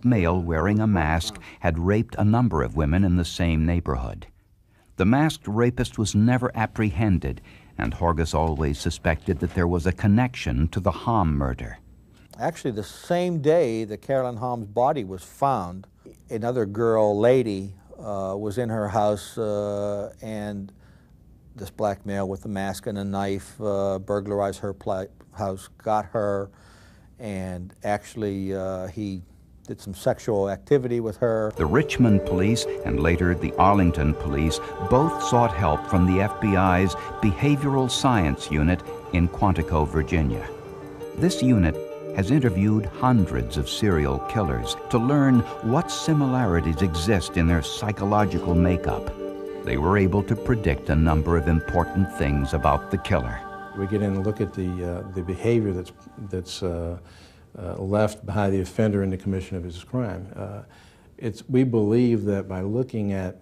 black male wearing a mask had raped a number of women in the same neighborhood. The masked rapist was never apprehended, and Horgus always suspected that there was a connection to the Hamm murder. Actually, the same day that Carolyn Hamm's body was found, another girl, lady, was in her house, and this black male with a mask and a knife burglarized her house, got her, and actually he did some sexual activity with her. The Richmond police and later the Arlington police both sought help from the FBI's Behavioral Science Unit in Quantico, Virginia. This unit has interviewed hundreds of serial killers to learn what similarities exist in their psychological makeup. They were able to predict a number of important things about the killer. We get in and look at the behavior that's left by the offender in the commission of his crime. We believe that by looking at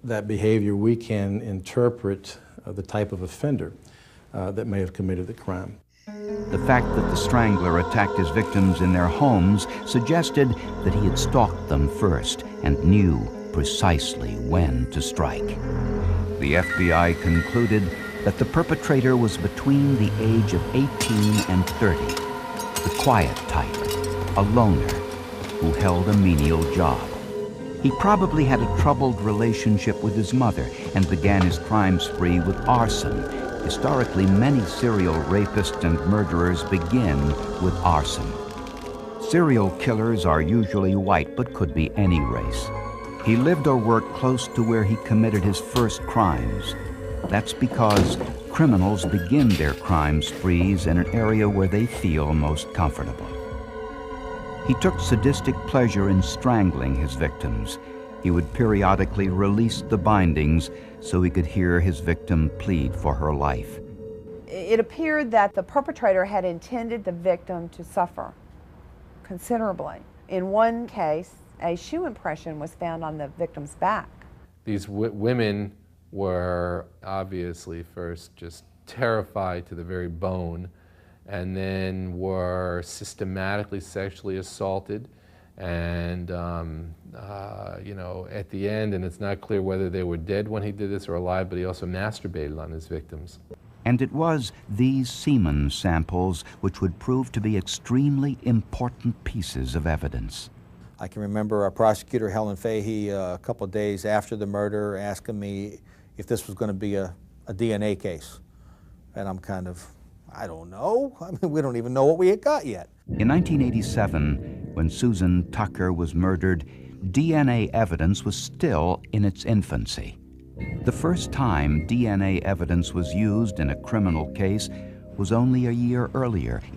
that behavior, we can interpret the type of offender that may have committed the crime. The fact that the strangler attacked his victims in their homes suggested that he had stalked them first and knew precisely when to strike. The FBI concluded that the perpetrator was between the age of 18 and 30, the quiet type, a loner who held a menial job. He probably had a troubled relationship with his mother and began his crime spree with arson. Historically, many serial rapists and murderers begin with arson. Serial killers are usually white, but could be any race. He lived or worked close to where he committed his first crimes. That's because criminals begin their crime sprees in an area where they feel most comfortable. He took sadistic pleasure in strangling his victims. He would periodically release the bindings so he could hear his victim plead for her life. It appeared that the perpetrator had intended the victim to suffer considerably. In one case, a shoe impression was found on the victim's back. These women were obviously first just terrified to the very bone, and then were systematically sexually assaulted. And you know, at the end, and it's not clear whether they were dead when he did this or alive, but he also masturbated on his victims. And it was these semen samples which would prove to be extremely important pieces of evidence. I can remember our prosecutor, Helen Fahey, a couple of days after the murder, asking me if this was going to be a DNA case. And I'm kind of, I don't know. I mean, we don't even know what we had got yet. In 1987, when Susan Tucker was murdered, DNA evidence was still in its infancy. The first time DNA evidence was used in a criminal case was only a year earlier,